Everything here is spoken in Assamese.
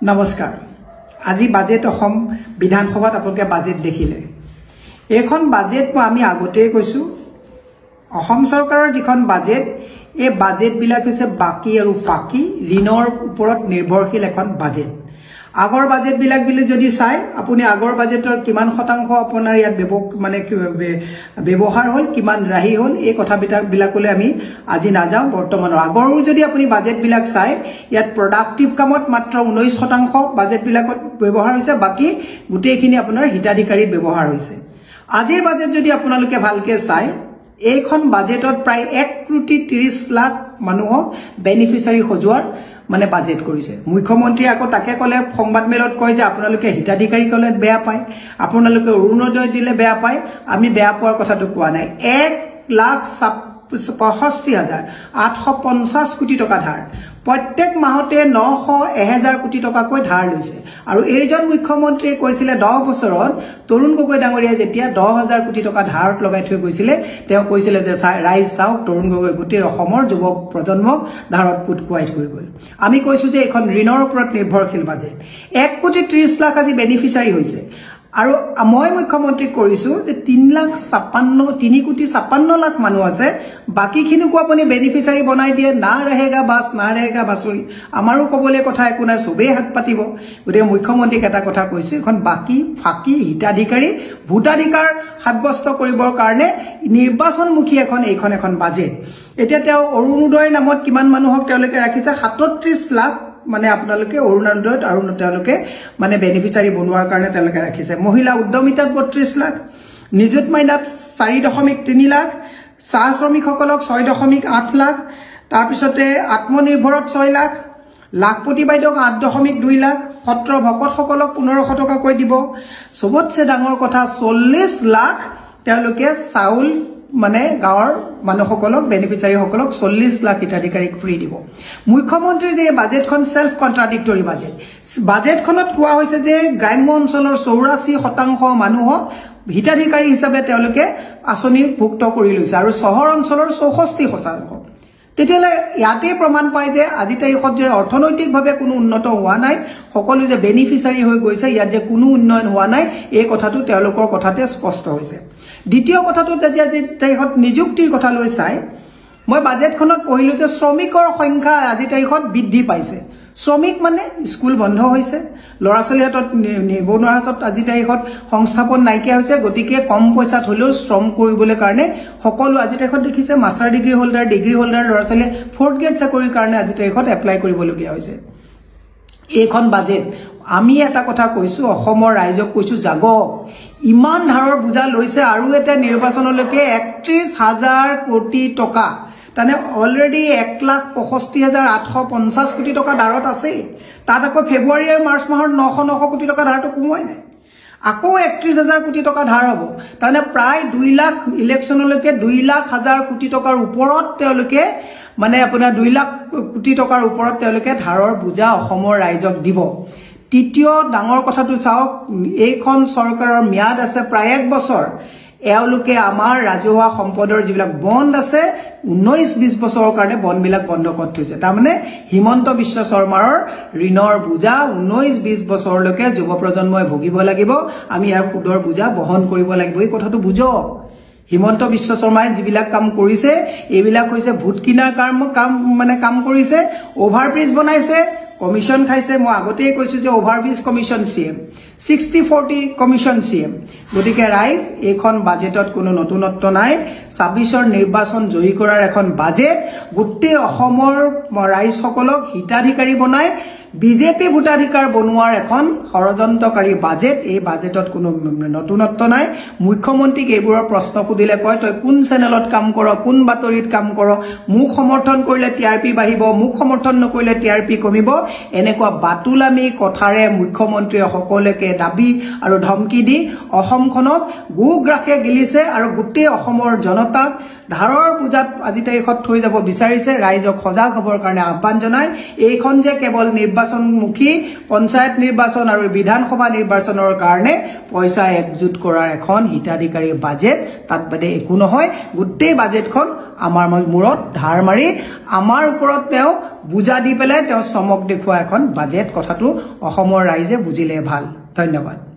নমস্কাৰ আজি বাজেট অসম বিধানসভাত আপোনালোকে বাজেট দেখিলে এখন বাজেট আমি আগতেই কৈছো অসম চৰকাৰৰ যিখন বাজেট এই বাজেট বিলাক হৈছে বাকি আৰু ফাকি ঋণৰ ওপৰত নিৰ্ভৰশীল এখন বাজেট আগৰ বাজেট বিলাক বিলে যদি চাই আপুনি আগৰ বাজেটৰ কিমান শতাংশ আপোনাৰ ইয়াত ব্যৱহাৰ হল কিমান ৰাহি হল এই কথা বিলাকলৈ আমি আজি নাযাওঁ বৰ্তমানৰ আগৰো যদি আপুনি বাজেট বিলাক চাই ইয়াত প্ৰডাক্টিভ কামত মাত্ৰ 19% বাজেট বিলাকত ব্যৱহাৰ হৈছে বাকি গুটেইখিনি আপোনাৰ হিতাধিকাৰীত ব্যৱহাৰ হৈছে আজিৰ বাজেট যদি আপোনালোকে ভালকে চাই এইখন বাজেটত প্ৰায় 1,30,00,000 মানুহক বেনিফিচিয়াৰী হজুৱাৰ মানে বাজেট কৰিছে মুখ্যমন্ত্ৰী আকৌ তাকে কলে সংবাদ মেলত কয় যে আপোনালোকে হিতাধিকাৰী কলে বেয়া পায় আপোনালোকে অৰুণোদয় দিলে বেয়া পায় আমি বেয়া পোৱাৰ কথাটো কোৱা নাই 1,65,850 কোটি টকা ধাৰ প্ৰত্যেক মাহতে 900,000 কোটি টকাকৈ ধাৰ লৈছে আৰু এইজন মুখ্যমন্ত্ৰীয়ে কৈছিলে 10 বছৰত তৰুণ গগৈ ডাঙৰীয়া যেতিয়া 10,000 কোটি টকা ধাৰত লগাই থৈ গৈছিলে তেওঁ কৈছিলে যে ৰাইজ চাওক তৰুণ গগৈ গোটেই অসমৰ যুৱ প্ৰজন্মক ধাৰত পুতকুৱাই থৈ গ'ল আমি কৈছো যে এখন ঋণৰ ওপৰত নিৰ্ভৰশীল বাজেট 1,30,00,000 আজি বেনিফিচিয়াৰী হৈছে আৰু মই মুখ্যমন্ত্ৰী কৰিছো যে 3,56,000 মানুহ আছে বাকিখিনিকো আপুনি বেনিফিচিয়াৰী বনাই দিয়ে না रहेगा বাস না रहेगा বাসুৰি আমাৰো কবলে কথা একো নাই সবেই হাত পাতিব গতিকে মুখ্যমন্ত্ৰীক এটা কথা কৈছে এখন বাকি ফাকি হিতাধিকাৰী ভোটাধিকাৰ সাব্যস্ত কৰিবৰ কাৰণে নিৰ্বাচনমুখী এখন বাজেট এতিয়া তেওঁ অৰুণোদয়ৰ নামত কিমান মানুহক তেওঁলোকে ৰাখিছে 37 লাখ মানে আপোনালোকে অৰুণোদয়ত আৰু তেওঁলোকে মানে বেনিফিচিয়াৰী বনোৱাৰ কাৰণে তেওঁলোকে ৰাখিছে মহিলা উদ্যমিতাত 32 লাখ নিযুত মাইনাত 4.3 লাখ চাহ শ্ৰমিকসকলক 6.8 লাখ তাৰ পিছতে আত্মনিৰ্ভৰত 6 লাখ লাখপতি বাইদেউক 8.2 লাখ সত্ৰ ভকতসকলক 1500 টকা কৈ দিব সবতছে ডাঙৰ কথা 40 লাখ তেওঁলোকে চাউল মানে গাঁৱৰ মানুহসকলক বেনিফিচিয়াৰী সকলক 40 লাখ হিতাধিকাৰীক ফ্ৰী দিব মুখ্যমন্ত্ৰীৰ যে বাজেটখন সেলফ কন্ট্ৰাডিক্টৰি বাজেটখনত কোৱা হৈছে যে গ্ৰাম্য অঞ্চলৰ 84% মানুহক হিতাধিকাৰী হিচাপে তেওঁলোকে আঁচনি ভুক্ত কৰি লৈছে আৰু চহৰ অঞ্চলৰ 64% তেতিয়ালে ইয়াতে প্ৰমাণ পায় যে আজি তাৰিখত যে অৰ্থনৈতিকভাৱে কোনো উন্নত হোৱা নাই সকলো যে বেনিফিচিয়াৰী হৈ গৈছে ইয়াত যে কোনো উন্নয়ন হোৱা নাই এই কথাটো তেওঁলোকৰ কথাতে স্পষ্ট হৈছে দ্বিতীয় কথাটো যেতিয়া যে তাৰিখত নিযুক্তিৰ কথা লৈ চাই মই বাজেটখনত পঢ়িলো যে শ্ৰমিকৰ সংখ্যা আজি তাৰিখত বৃদ্ধি পাইছে শ্ৰমিক মানে স্কুল বন্ধ হৈছে লৰা ছোৱালীৰ হাতত নিবনুৱাৰ হাতত আজি তাৰিখত সংস্থাপন নাইকিয়া হৈছে গতিকে কম পইচাত হলেও শ্ৰম কৰিবলৈ কাৰণে সকলো আজি তাৰিখত দেখিছে মাষ্টাৰ ডিগ্ৰী হোল্ডাৰ লৰা ছোৱালী 4th গ্ৰেড চাকৰিৰ কাৰণে আজি তাৰিখত এপ্লাই কৰিবলগীয়া হৈছে এইখন বাজেট আমি এটা কথা কৈছো অসমৰ ৰাইজক কৈছো জাগক ইমান ধাৰৰ বুজা লৈছে আৰু এটা নিৰ্বাচনলৈকে 31,000 কোটি টকা তানে অলৰেডি 1,65,850 কোটি টকা ধাৰত আছে তাত আকৌ ফেব্ৰুৱাৰী আৰু মাৰ্চ মাহৰ 900 কোটি টকা ধাৰটো কমোৱাই নাই আকৌ 31,000 কোটি টকা ধাৰ হ'ব তানে প্ৰায় 2 লাখ ইলেকশ্যনলৈকে 2 লাখ হাজাৰ কোটি টকাৰ ওপৰত তেওঁলোকে মানে আপোনাৰ 2 লাখ কোটি টকাৰ ওপৰত তেওঁলোকে ধাৰৰ বুজা অসমৰ ৰাইজক দিব তৃতীয় ডাঙৰ কথাটো চাওক এইখন চৰকাৰৰ ম্যাদ আছে প্ৰায় 1 বছৰ এওঁলোকে আমাৰ ৰাজহুৱা সম্পদৰ যিবিলাক বন্ড আছে 19-20 বছৰৰ কাৰণে বন্ডবিলাক বন্ধ কৰি থৈছে তাৰমানে হিমন্ত বিশ্ব শৰ্মাৰ ঋণৰ বুজা 19-20 বছৰলৈকে যুৱ প্ৰজন্মই ভুগিব লাগিব আমি ইয়াৰ সুদৰ বুজা বহন কৰিব লাগিব এই কথাটো বুজক হিমন্ত বিশ্ব শৰ্মাই যিবিলাক কাম কৰিছে এইবিলাক হৈছে ভোট কিনাৰ কাম কৰিছে অভাৰব্ৰিজ বনাইছে কমিশন খাইছে মই আগতেই কৈছো যে overbridge commission CM 60-40 commission CM গতিকে ৰাইজ এইখন বাজেটত কোনো নতুনত্ব নাই 26ৰ নিৰ্বাচন জয়ী কৰাৰ এখন বাজেট গোটেই অসমৰ ৰাইজসকলক হিতাধিকাৰী বনাই বিজেপি ভোটাধিকাৰ বনোৱাৰ এখন ষড়যন্ত্ৰকাৰী বাজেট এই বাজেটত কোনো নতুনত্ব নাই মুখ্যমন্ত্ৰীক এইবোৰৰ প্ৰশ্ন খুদিলে কয় তই কোন চেনেলত কাম কৰ কোন বাতৰিত কাম কৰ মুখ সমৰ্থন কৰিলে টিআৰপি বাঢ়িব মুখ সমৰ্থন নকৰিলে টিআৰপি কমিব এনেকুৱা বাতুলামি কথাৰে মুখ্যমন্ত্ৰীয়ে সকলোকে দাবী আৰু ধমকি দি অসমখনক গুগ্ৰাসে গিলিছে আৰু গোটেই অসমৰ জনতাক ধাৰৰ পূজাত আজি তাৰিখত থৈ যাব বিচাৰিছে ৰাইজক সজাগ হ'বৰ কাৰণে আহ্বান জনাই এইখন যে কেৱল নিৰ্বাচনমুখী পঞ্চায়ত নিৰ্বাচন আৰু বিধানসভা নিৰ্বাচনৰ কাৰণে পইচা একজুট কৰাৰ এখন হিতাধিকাৰী বাজেট তাত বাদে একো নহয় গোটেই বাজেটখন আমাৰ মূৰত ধাৰ মাৰি আমাৰ ওপৰত তেওঁ বুজা দি পেলাই তেওঁ চমক দেখুৱা এখন বাজেট কথাটো অসমৰ ৰাইজে বুজিলে ভাল ধন্যবাদ